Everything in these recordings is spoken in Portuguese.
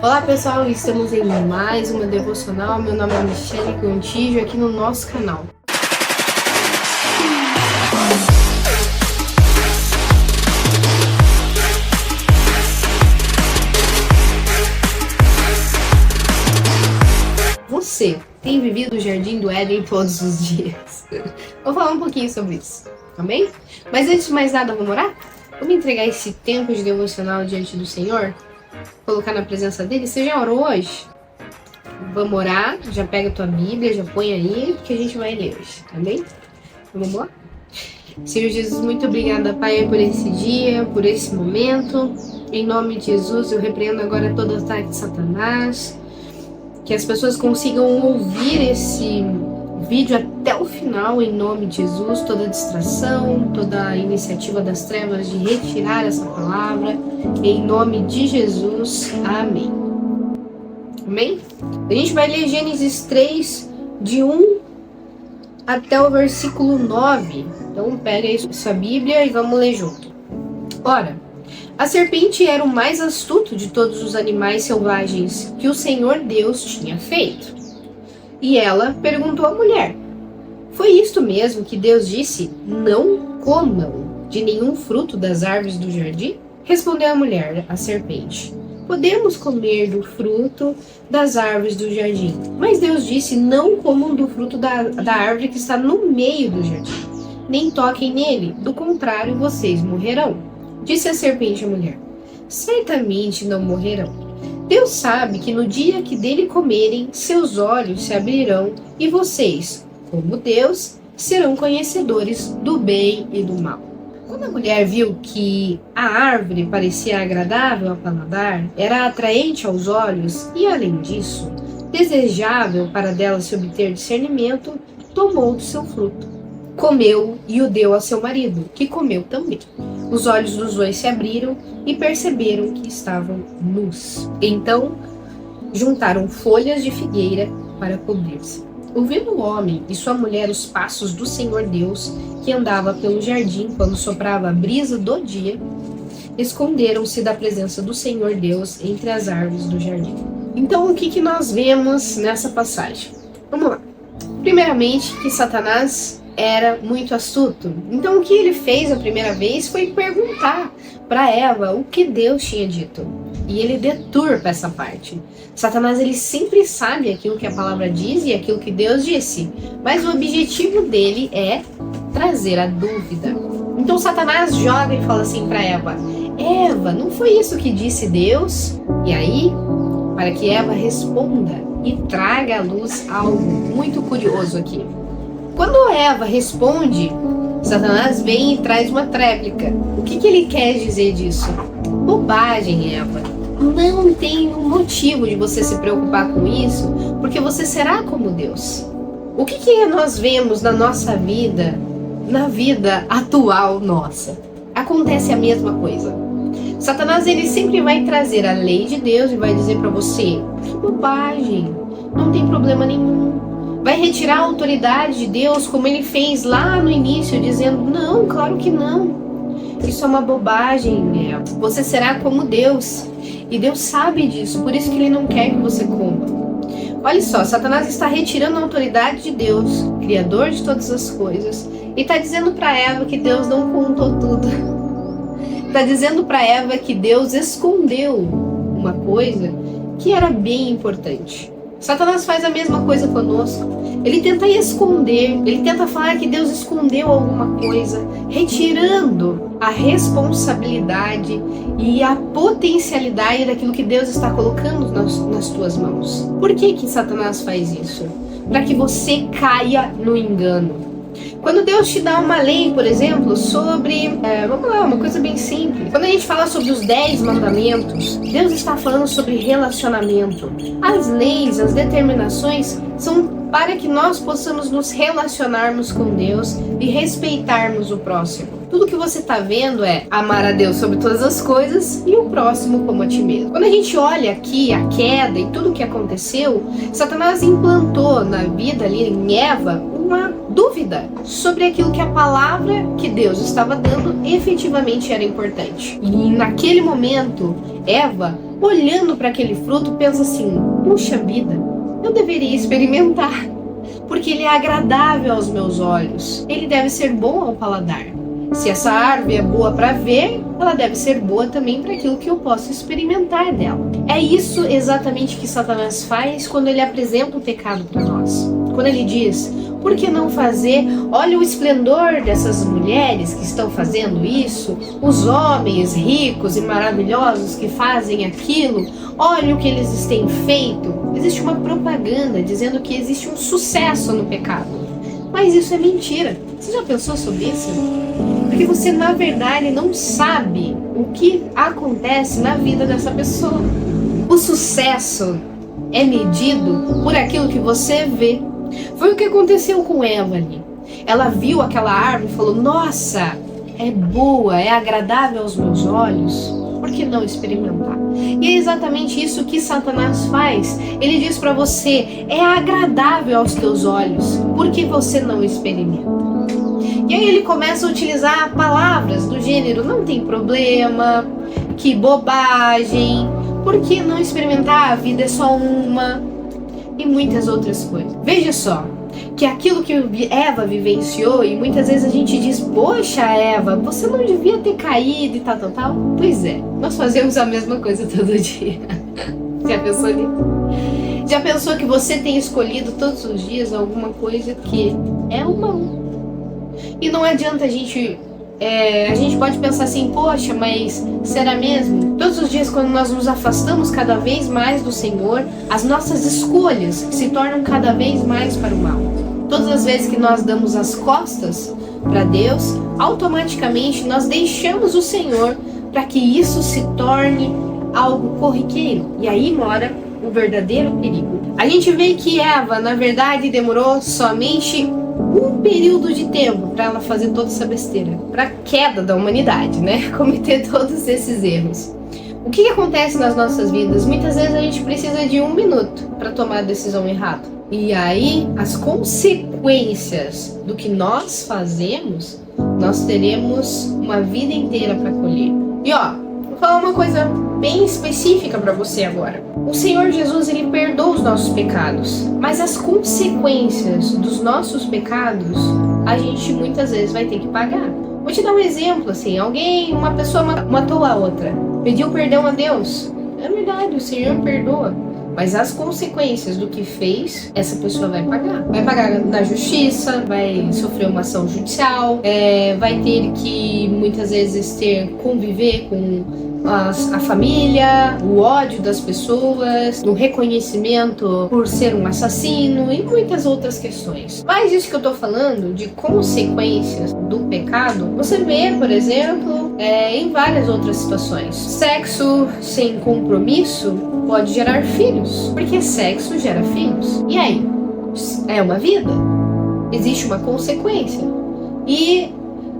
Olá pessoal, estamos em mais uma devocional. Meu nome é Michele Contígio aqui no nosso canal. Você tem vivido o Jardim do Éden todos os dias? Vou falar um pouquinho sobre isso, tá bem? Mas antes de mais nada, vamos orar? Vamos entregar esse tempo de devocional diante do Senhor? Colocar na presença dele? Você já orou hoje? Vamos orar, já pega a tua Bíblia, já põe aí, porque a gente vai ler hoje, tá bem? Vamos lá? Senhor Jesus, muito obrigada, Pai, por esse dia, por esse momento. Em nome de Jesus, eu repreendo agora todo ataque de Satanás. Que as pessoas consigam ouvir esse vídeo até o final, em nome de Jesus. Toda distração, toda iniciativa das trevas de retirar essa palavra, em nome de Jesus. Amém. Amém? A gente vai ler Gênesis 3, de 1 até o versículo 9. Então pega aí sua Bíblia e vamos ler junto. Ora, a serpente era o mais astuto de todos os animais selvagens que o Senhor Deus tinha feito. E ela perguntou à mulher: foi isto mesmo que Deus disse? Não comam de nenhum fruto das árvores do jardim? Respondeu a mulher à serpente: podemos comer do fruto das árvores do jardim. Mas Deus disse: não comam do fruto da árvore que está no meio do jardim, nem toquem nele, do contrário vocês morrerão. Disse a serpente à mulher: certamente não morrerão. Deus sabe que no dia que dele comerem, seus olhos se abrirão e vocês, como Deus, serão conhecedores do bem e do mal. Quando a mulher viu que a árvore parecia agradável ao paladar, era atraente aos olhos e, além disso, desejável para dela se obter discernimento, tomou do seu fruto, comeu e o deu a seu marido, que comeu também. Os olhos dos dois se abriram e perceberam que estavam nus. Então, juntaram folhas de figueira para cobrir-se. Ouvindo o homem e sua mulher os passos do Senhor Deus, que andava pelo jardim quando soprava a brisa do dia, esconderam-se da presença do Senhor Deus entre as árvores do jardim. Então, o que nós vemos nessa passagem? Vamos lá. Primeiramente, que Satanás era muito astuto. Então o que ele fez a primeira vez foi perguntar para Eva o que Deus tinha dito. E ele deturpa essa parte. Satanás, ele sempre sabe aquilo que a palavra diz e aquilo que Deus disse. Mas o objetivo dele é trazer a dúvida. Então Satanás joga e fala assim para Eva: Eva, não foi isso que disse Deus? E aí, para que Eva responda e traga à luz algo muito curioso aqui. Quando Eva responde, Satanás vem e traz uma tréplica. O que ele quer dizer disso? Bobagem, Eva. Não tem motivo de você se preocupar com isso, porque você será como Deus. O que nós vemos na nossa vida, na vida atual nossa? Acontece a mesma coisa. Satanás, ele sempre vai trazer a lei de Deus e vai dizer para você: que bobagem, não tem problema nenhum. Vai retirar a autoridade de Deus, como ele fez lá no início, dizendo: não, claro que não. Isso é uma bobagem, né? Você será como Deus. E Deus sabe disso, por isso que ele não quer que você coma. Olha só, Satanás está retirando a autoridade de Deus, Criador de todas as coisas, e está dizendo para Eva que Deus não contou tudo. Está dizendo para Eva que Deus escondeu uma coisa que era bem importante. Satanás faz a mesma coisa conosco. Ele tenta esconder, ele tenta falar que Deus escondeu alguma coisa, retirando a responsabilidade e a potencialidade daquilo que Deus está colocando nas tuas mãos. Por que Satanás faz isso? Para que você caia no engano. Quando Deus te dá uma lei, por exemplo, sobre, vamos lá, uma coisa bem simples. Quando a gente fala sobre os 10 mandamentos, Deus está falando sobre relacionamento. As leis, as determinações são para que nós possamos nos relacionarmos com Deus e respeitarmos o próximo. Tudo que você está vendo é amar a Deus sobre todas as coisas e o próximo como a ti mesmo. Quando a gente olha aqui a queda e tudo o que aconteceu, Satanás implantou na vida ali em Eva uma dúvida sobre aquilo que a palavra que Deus estava dando efetivamente era importante. E naquele momento, Eva olhando para aquele fruto, pensa assim: puxa vida, eu deveria experimentar, porque ele é agradável aos meus olhos, ele deve ser bom ao paladar. Se essa árvore é boa para ver, ela deve ser boa também para aquilo que eu posso experimentar dela. É isso exatamente que Satanás faz quando ele apresenta o pecado para nós. Quando ele diz: por que não fazer? Olha o esplendor dessas mulheres que estão fazendo isso, os homens ricos e maravilhosos que fazem aquilo, olha o que eles têm feito. Existe uma propaganda dizendo que existe um sucesso no pecado. Mas isso é mentira. Você já pensou sobre isso? Porque você, na verdade, não sabe o que acontece na vida dessa pessoa. O sucesso é medido por aquilo que você vê. Foi o que aconteceu com Eva ali. Ela viu aquela árvore e falou: nossa, é boa, é agradável aos meus olhos. Por que não experimentar? E é exatamente isso que Satanás faz. Ele diz para você: é agradável aos teus olhos. Por que você não experimenta? E aí ele começa a utilizar palavras do gênero: não tem problema, que bobagem, por que não experimentar? A vida é só uma, e muitas outras coisas. Veja só, que aquilo que Eva vivenciou, e muitas vezes a gente diz: poxa, Eva, você não devia ter caído e tal. Pois é, nós fazemos a mesma coisa todo dia. Já pensou nisso? Já pensou que você tem escolhido todos os dias alguma coisa que é o mal? E não adianta a gente pode pensar assim: poxa, mas será mesmo? Todos os dias, quando nós nos afastamos cada vez mais do Senhor, as nossas escolhas se tornam cada vez mais para o mal. Todas as vezes que nós damos as costas para Deus, automaticamente nós deixamos o Senhor para que isso se torne algo corriqueiro. E aí mora o verdadeiro perigo. A gente vê que Eva, na verdade, demorou somente um período de tempo para ela fazer toda essa besteira, para a queda da humanidade, né? Cometer todos esses erros. O que acontece nas nossas vidas? Muitas vezes a gente precisa de 1 minuto para tomar a decisão errada. E aí, as consequências do que nós fazemos, nós teremos uma vida inteira para colher. E ó, vou falar uma coisa bem específica para você agora. O Senhor Jesus, ele perdoa os nossos pecados, mas as consequências dos nossos pecados, a gente muitas vezes vai ter que pagar. Vou te dar um exemplo, assim: uma pessoa matou a outra, pediu perdão a Deus. É verdade, o Senhor perdoa, mas as consequências do que fez, essa pessoa vai pagar. Vai pagar na justiça, vai sofrer uma ação judicial, vai ter que muitas vezes conviver com a família, o ódio das pessoas, o reconhecimento por ser um assassino e muitas outras questões. Mas isso que eu tô falando de consequências do pecado, você vê, por exemplo, em várias outras situações. Sexo sem compromisso pode gerar filhos, porque sexo gera filhos. E aí? É uma vida? Existe uma consequência. E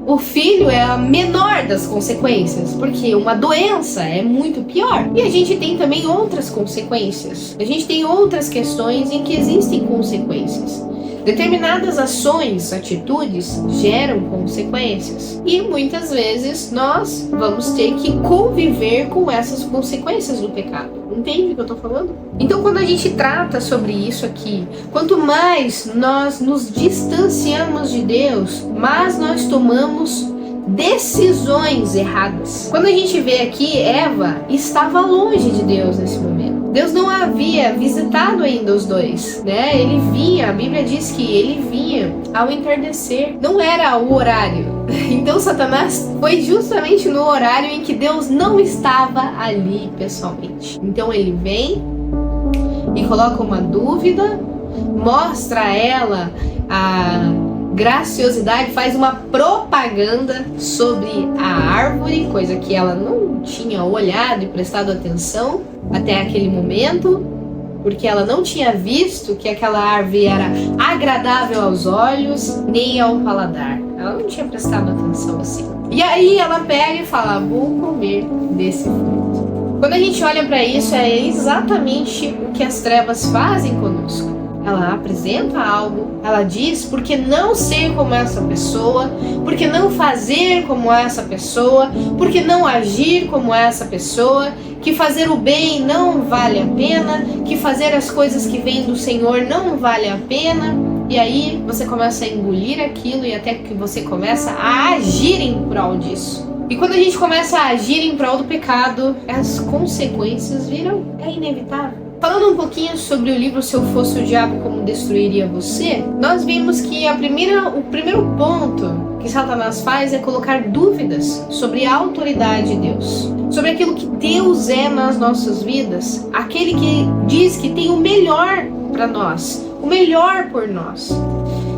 o filho é a menor das consequências, porque uma doença é muito pior. E a gente tem também outras consequências. A gente tem outras questões em que existem consequências. Determinadas ações, atitudes geram consequências. E muitas vezes nós vamos ter que conviver com essas consequências do pecado. Entende o que eu tô falando? Então, quando a gente trata sobre isso aqui, quanto mais nós nos distanciamos de Deus, mais nós tomamos decisões erradas. Quando a gente vê aqui, Eva estava longe de Deus nesse momento. Deus não havia visitado ainda os dois, né? Ele vinha, a Bíblia diz que ele vinha ao entardecer. Não era o horário. Então Satanás foi justamente no horário em que Deus não estava ali pessoalmente. Então ele vem e coloca uma dúvida, mostra a ela a graciosidade, faz uma propaganda sobre a árvore, coisa que ela não tinha olhado e prestado atenção até aquele momento, porque ela não tinha visto que aquela árvore era agradável aos olhos nem ao paladar. Ela não tinha prestado atenção assim. E aí ela pega e fala: vou comer desse fruto. Quando a gente olha para isso, é exatamente o que as trevas fazem conosco. ela apresenta algo, ela diz por que não ser como essa pessoa, por que não fazer como essa pessoa, por que não agir como essa pessoa, que fazer o bem não vale a pena, que fazer as coisas que vêm do Senhor não vale a pena. E aí você começa a engolir aquilo e até que você começa a agir em prol disso. E quando a gente começa a agir em prol do pecado, as consequências viram, é inevitável. Falando um pouquinho sobre o livro Se Eu Fosse o Diabo, Como Destruiria Você, nós vimos que o primeiro ponto que Satanás faz é colocar dúvidas sobre a autoridade de Deus, sobre aquilo que Deus é nas nossas vidas, aquele que diz que tem o melhor para nós, o melhor por nós.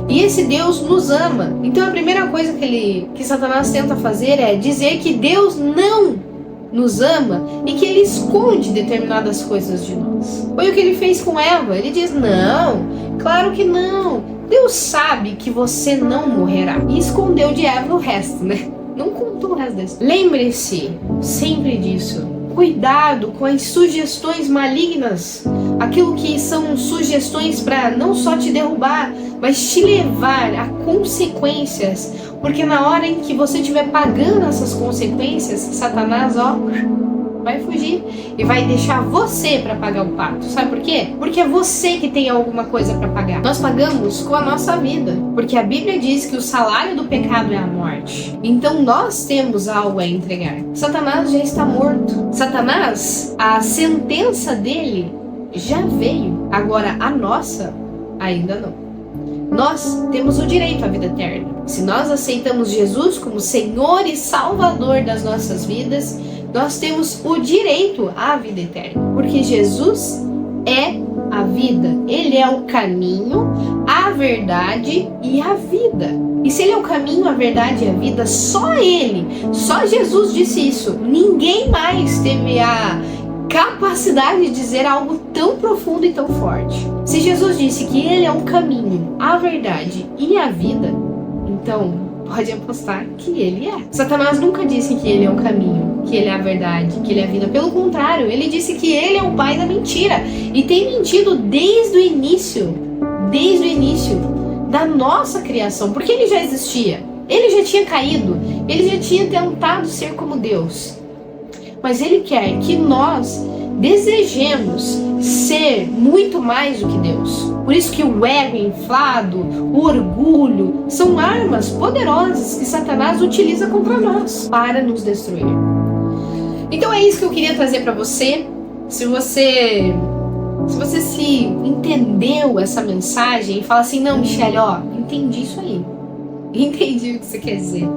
E esse Deus nos ama. Então a primeira coisa que Satanás tenta fazer é dizer que Deus não nos ama e que ele esconde determinadas coisas de nós. Foi o que ele fez com Eva. Ele diz, não, claro que não. Deus sabe que você não morrerá. E escondeu de Eva o resto, né? Não contou o resto disso. Lembre-se sempre disso. Cuidado com as sugestões malignas. Aquilo que são sugestões para não só te derrubar, mas te levar a consequências. Porque na hora em que você estiver pagando essas consequências, Satanás, vai fugir e vai deixar você para pagar o pato. Sabe por quê? Porque é você que tem alguma coisa para pagar. Nós pagamos com a nossa vida, porque a Bíblia diz que o salário do pecado é a morte. Então nós temos algo a entregar. Satanás já está morto. Satanás, a sentença dele já veio. Agora a nossa ainda não. Nós temos o direito à vida eterna. Se nós aceitamos Jesus como Senhor e Salvador das nossas vidas, nós temos o direito à vida eterna. Porque Jesus é a vida. Ele é o caminho, a verdade e a vida. E se ele é o caminho, a verdade e a vida, só ele, só Jesus disse isso. Ninguém mais teve a capacidade de dizer algo tão profundo e tão forte. Se Jesus disse que ele é o caminho, a verdade e a vida, então pode apostar que ele é. Satanás nunca disse que ele é o caminho, que ele é a verdade, que ele é a vida. Pelo contrário, ele disse que ele é o pai da mentira e tem mentido desde o início da nossa criação, porque ele já existia, ele já tinha caído, ele já tinha tentado ser como Deus. Mas ele quer que nós desejemos ser muito mais do que Deus. Por isso que o ego inflado, o orgulho, são armas poderosas que Satanás utiliza contra nós para nos destruir. Então é isso que eu queria trazer para você. Se você se entendeu essa mensagem e fala assim, não, Michele, entendi isso aí. Entendi o que você quer dizer.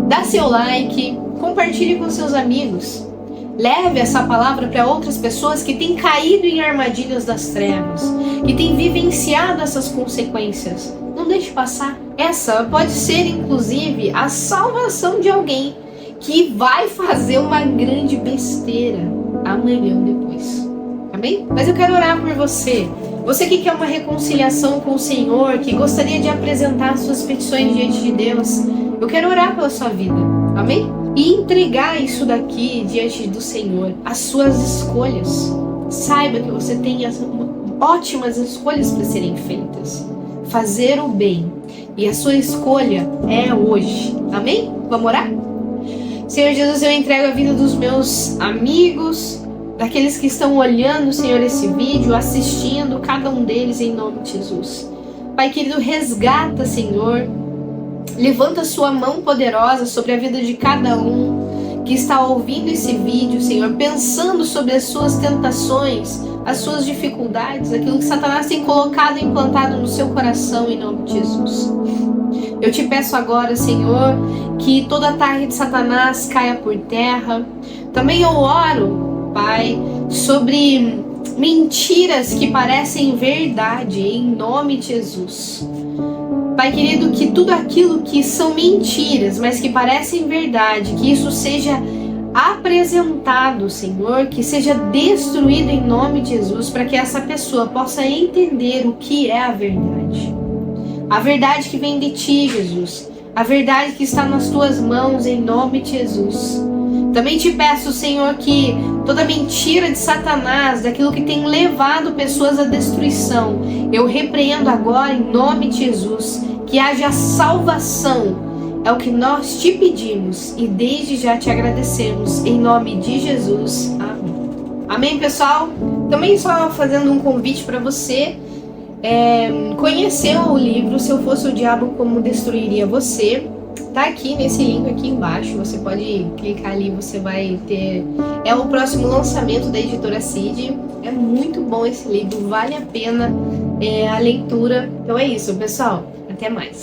Dá seu like, compartilhe com seus amigos. Leve essa palavra para outras pessoas que têm caído em armadilhas das trevas, que têm vivenciado essas consequências. Não deixe passar. Essa pode ser, inclusive, a salvação de alguém que vai fazer uma grande besteira amanhã ou depois. Amém? Mas eu quero orar por você. Você que quer uma reconciliação com o Senhor, que gostaria de apresentar suas petições diante de Deus, eu quero orar pela sua vida. Amém? E entregar isso daqui diante do Senhor, as suas escolhas. Saiba que você tem ótimas escolhas para serem feitas. Fazer o bem. E a sua escolha é hoje. Amém? Vamos orar? Senhor Jesus, eu entrego a vida dos meus amigos, daqueles que estão olhando, Senhor, esse vídeo, assistindo, cada um deles em nome de Jesus. Pai querido, resgata, Senhor. Levanta sua mão poderosa sobre a vida de cada um que está ouvindo esse vídeo, Senhor, pensando sobre as suas tentações, as suas dificuldades, aquilo que Satanás tem colocado e implantado no seu coração em nome de Jesus. Eu te peço agora, Senhor, que toda ataque de Satanás caia por terra. Também eu oro, Pai, sobre mentiras que parecem verdade, em nome de Jesus. Pai querido, que tudo aquilo que são mentiras, mas que parecem verdade, que isso seja apresentado, Senhor, que seja destruído em nome de Jesus, para que essa pessoa possa entender o que é a verdade. A verdade que vem de Ti, Jesus. A verdade que está nas Tuas mãos, em nome de Jesus. Também te peço, Senhor, que toda mentira de Satanás, daquilo que tem levado pessoas à destruição, eu repreendo agora em nome de Jesus, que haja salvação. É o que nós te pedimos e desde já te agradecemos, em nome de Jesus. Amém. Amém, pessoal? Também só fazendo um convite para você conhecer o livro Se Eu Fosse o Diabo, Como Destruiria Você. Tá aqui nesse link aqui embaixo, você pode clicar ali, você vai ter... É o próximo lançamento da editora Cid. É muito bom esse livro, vale a pena a leitura. Então é isso, pessoal. Até mais.